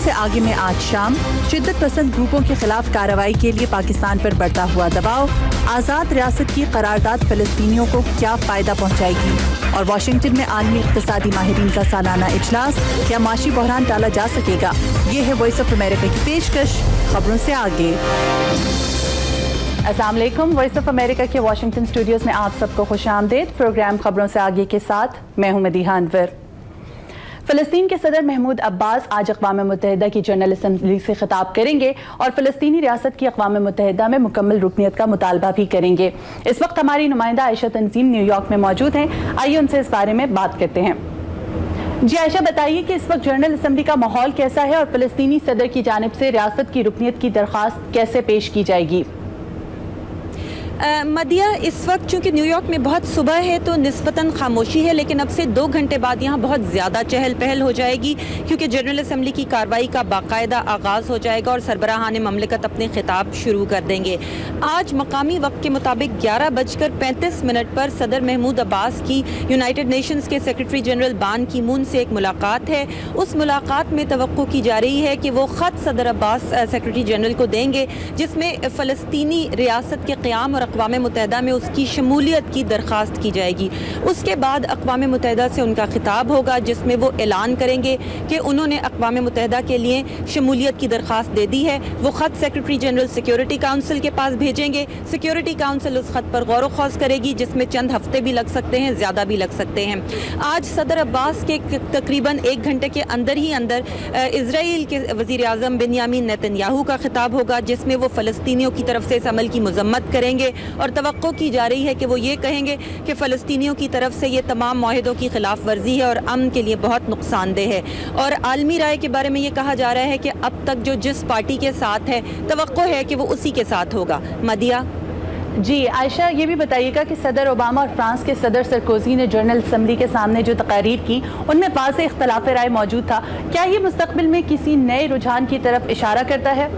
से आगे में आज शाम शिद्दत पसंद ग्रुपों के खिलाफ कार्रवाई के लिए पाकिस्तान पर बढ़ता हुआ दबाव, आज़ाद रियासत की करारदाद फ़लस्तीनियों को क्या फ़ायदा पहुँचाएगी, और वाशिंगटन में आलमी इक़्तिसादी माहिरीन का सालाना इजलास, क्या माशी बहरान टाला जा सकेगा। ये है वॉइस ऑफ अमेरिका की पेशकश, खबरों से आगे। अस्सलाम वालेकुम, वॉइस ऑफ अमेरिका के वाशिंगटन स्टूडियोज़ में आप सबको खुशामदीद। प्रोग्राम खबरों से आगे के साथ मैं हूं मदीहा अनवर। फ़लस्तीन के सदर महमूद अब्बास आज अक़वाम मुत्तहिदा की जनरल असम्बली से खिताब करेंगे और फ़लस्तीनी रियासत की अक़वाम मुत्तहिदा में मुकम्मल रुकनियत का मुतालबा भी करेंगे। इस वक्त हमारी नुमाइंदा आयशा तंजीम न्यूयॉर्क में मौजूद हैं। आइए उनसे इस बारे में बात करते हैं। जी आयशा, बताइए कि इस वक्त जनरल असम्बली का माहौल कैसा है और फ़लस्तीनी सदर की जानिब से रियासत की रुकनियत की दरख्वास्त कैसे पेश की जाएगी। मदिया, इस वक्त चूँकि न्यूयॉर्क में बहुत सुबह है तो निस्बतन खामोशी है, लेकिन अब से 2 घंटे बाद यहाँ बहुत ज़्यादा चहल पहल हो जाएगी क्योंकि जनरल असम्बली की कार्रवाई का बाकायदा आगाज़ हो जाएगा और सरबराहान ममलिकत अपने खिताब शुरू कर देंगे। आज मकामी वक्त के मुताबिक 11:35 पर सदर महमूद अब्बास की यूनाइटेड नेशंस के सेक्रेटरी जनरल बान की मून से एक मुलाकात है। उस मुलाकात में तवक्को की जा रही है कि वो ख़त सदर अब्बास सेक्रेटरी जनरल को देंगे जिसमें फ़लस्तीनी रियासत के क़याम और अक़वाम मुत्तहिदा में उसकी शमूलियत की दरख्वास्त की जाएगी। उसके बाद अक़वाम मुत्तहिदा से उनका खिताब होगा जिसमें वो ऐलान करेंगे कि उन्होंने अक़वाम मुत्तहिदा के लिए शमूलियत की दरख्वास्त दे दी है। वो ख़त सेक्रेटरी जनरल सिक्योरिटी काउंसिल के पास भेजेंगे। सिक्योरिटी काउंसिल उस ख़त पर गौर व खौज़ करेगी जिसमें चंद हफ्ते भी लग सकते हैं, ज़्यादा भी लग सकते हैं। आज सदर अब्बास के तकरीबन 1 घंटे के अंदर ही अंदर इज़राइल के वज़ीर आज़म बिन्यामीन नेतन्याहू का खिताब होगा जिसमें वो फ़लस्तीनियों की तरफ से इस अमल की मज़म्मत करेंगे और तवक्को की जा रही है कि वो ये कहेंगे कि फ़लस्तीनियों की तरफ से ये तमाम मुआहिदों की खिलाफ वर्जी है और अमन के लिए बहुत नुकसानदेह है। और आलमी राय के बारे में ये कहा जा रहा है कि अब तक जो जिस पार्टी के साथ है तवक्को है कि वो उसी के साथ होगा। मदिया जी आयशा, ये भी बताइएगा कि सदर ओबामा और फ्रांस के सदर सरकोजी ने जनरल असम्बली के सामने जो तकारीर की उनमें वाज़ेह इख्तलाफ राय मौजूद था। क्या ये मुस्तक़बिल में किसी नए रुझान की तरफ इशारा करता है?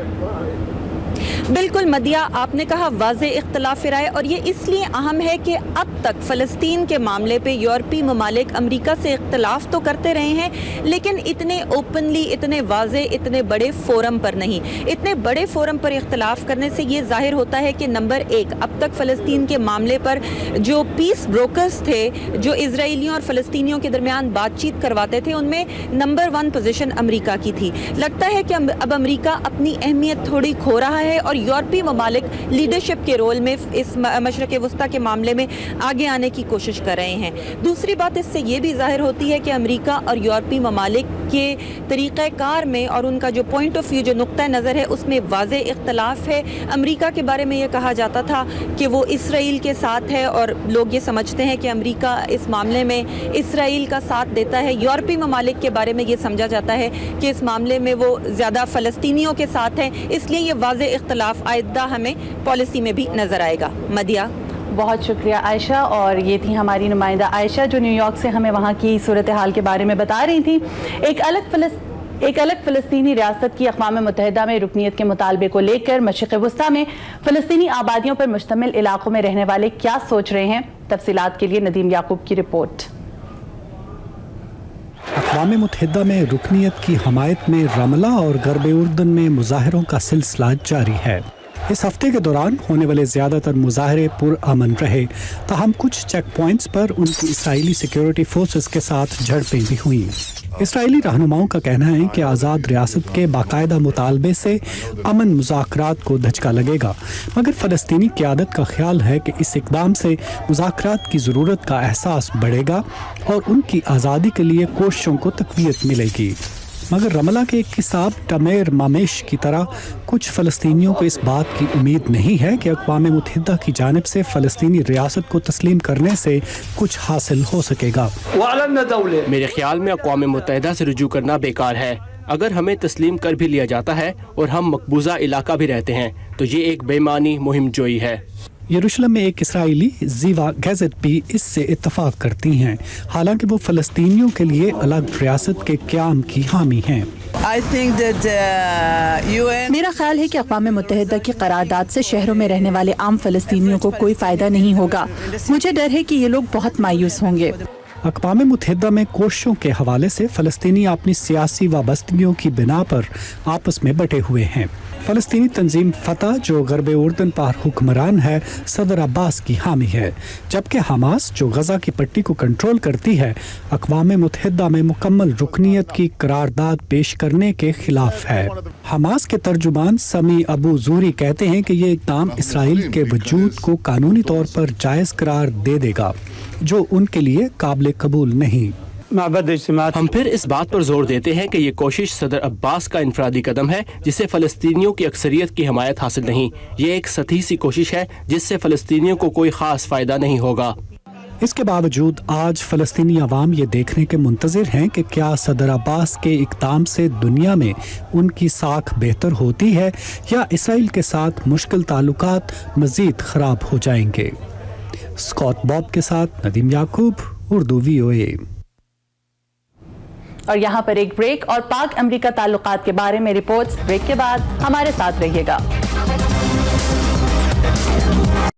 बिल्कुल मदिया, आपने कहा वाज़ेह इख्तलाफ राय, और ये इसलिए अहम है कि अब तक फ़लस्तीन के मामले पे यूरोपीय ममालिक अमेरिका से इख्तलाफ तो करते रहे हैं लेकिन इतने ओपनली, इतने वाज़ेह, इतने बड़े फ़ोरम पर नहीं। इतने बड़े फ़ोरम पर इख्तलाफ करने से ये ज़ाहिर होता है कि नंबर 1, अब तक फ़लस्तीन के मामले पर जो पीस ब्रोकर्स थे, जो इजराइलियों और फ़लस्तीनियों के दरमियान बातचीत करवाते थे, उनमें नंबर 1 पोजीशन अमेरिका की थी। लगता है कि अब अमेरिका अपनी अहमियत थोड़ी खो रहा है और यूरोपीय ममालिक लीडरशिप के रोल में इस मशरक़ वस्ता के मामले में आगे आने की कोशिश कर रहे हैं। दूसरी बात इससे ये भी ज़ाहिर होती है कि अमेरिका और यूरोपीय ममालिक के तरीक़ाकार में और उनका जो पॉइंट ऑफ व्यू, जो नुक्ता नज़र है, उसमें वाज़ेह इख्तलाफ है। अमेरिका के बारे में ये कहा जाता था कि वो इसराइल के साथ है और लोग ये समझते हैं कि अमेरिका इस मामले में इसराइल का साथ देता है। यूरोपीय ममालिक के बारे में ये समझा जाता है कि इस मामले में वो ज़्यादा फ़लस्तीनियों के साथ हैं, इसलिए ये वाज़ेह इख्तलाफ आइंदा हमें पॉलिसी में भी नजर आएगा। मदिया, बहुत शुक्रिया आयशा। और ये थी हमारी नुमाइंदा आयशा जो न्यूयॉर्क से हमें वहाँ की सूरत हाल के बारे में बता रही थी। एक अलग फ़लस्तीनी रियासत की अक़वाम मुत्तहिदा में रुकनियत के मुतालबे को लेकर मशरिक़ वस्ता में फ़लस्तीनी आबादियों पर मुश्तमिल इलाकों में रहने वाले क्या सोच रहे हैं, तफसीलात के लिए नदीम याकूब की रिपोर्ट। अक़वाम मुत्तहिदा में रुकनियत की हमायत में रमला और गरब उर्दन में मुज़ाहरों का सिलसिला जारी है। इस हफ्ते के दौरान होने वाले ज़्यादातर मुज़ाहरे पुरअमन रहे, ताहम कुछ चेक पॉइंट्स पर उनकी इसराइली सिक्योरिटी फोर्सेस के साथ झड़पें भी हुईं। इसराइली रहनुमाओं का कहना है कि आज़ाद रियासत के बाकायदा मुतालबे से अमन मुज़ाकरात को धचका लगेगा, मगर फ़लस्तीनी क़यादत का ख्याल है कि इस इक़दाम से मुज़ाकरात की ज़रूरत का एहसास बढ़ेगा और उनकी आज़ादी के लिए कोशिशों को तक़वियत मिलेगी। मगर रमला के एक किसाब टमेर मामेश की तरह कुछ फ़लस्तीनियों को इस बात की उम्मीद नहीं है कि अक़वाम मुत्तहिदा की जानिब से फ़लस्तीनी रियासत को तस्लीम करने से कुछ हासिल हो सकेगा। मेरे ख्याल में अक़वाम मुत्तहिदा से रुजू करना बेकार है। अगर हमें तस्लीम कर भी लिया जाता है और हम मकबूजा इलाका भी रहते हैं तो ये एक बेमानी मुहिम जोई है। यरूशलेम में एक इसराइली ज़ीवा गैज़ेट भी इससे इत्तफ़ाक़ करती हैं, हालांकि वो फ़लस्तीनियों के लिए अलग रियासत के क़याम की हामी हैं। मेरा ख्याल है कि अक़वाम मुत्तहिदा की करारदाद से शहरों में रहने वाले आम फ़लस्तीनियों को कोई फ़ायदा नहीं होगा। मुझे डर है कि ये लोग बहुत मायूस होंगे। अक़वाम मुत्तहिदा में कोशिशों के हवाले से फ़लस्तीनी अपनी सियासी वाबस्तगियों की बिना पर आपस में बटे हुए हैं। फ़लस्तीनी तंजीम फ़तह जो ग़रब उर्दन पर हुक्मरान है सदर अब्बास की हामी है, जबकि हमास जो गज़ा की पट्टी को कंट्रोल करती है अक़वाम मुत्तहिदा में मुकम्मल रुकनीत की करारदाद पेश करने के खिलाफ है। हमास के तर्जुमान समी अबू ज़ूरी कहते हैं कि ये इक़दाम इसराइल के वजूद को कानूनी तौर पर जायज़ करार दे देगा, जो उनके लिए काबिल कबूल नहीं। हम फिर इस बात पर जोर देते हैं कि ये कोशिश सदर अब्बास का इनफरादी कदम है, जिससे फ़लस्तीनियों की अक्सरियत की हमायत हासिल नहीं। ये एक सतही सी कोशिश है जिससे फ़लस्तीनियों को कोई ख़ास फ़ायदा नहीं होगा। इसके बावजूद आज फ़लस्तीनी अवाम ये देखने के मुंतज़िर हैं कि क्या सदर अब्बास के इक़दाम से दुनिया में उनकी साख बेहतर होती है या इसराइल के साथ मुश्किल ताल्लुकात मज़ीद ख़राब हो जाएंगे। स्कॉट बॉब के साथ नदीम याकूब, उर्दू VOA। और यहाँ पर एक ब्रेक और पाक अमरीका ताल्लुकात के बारे में रिपोर्ट्स। ब्रेक के बाद हमारे साथ रहिएगा।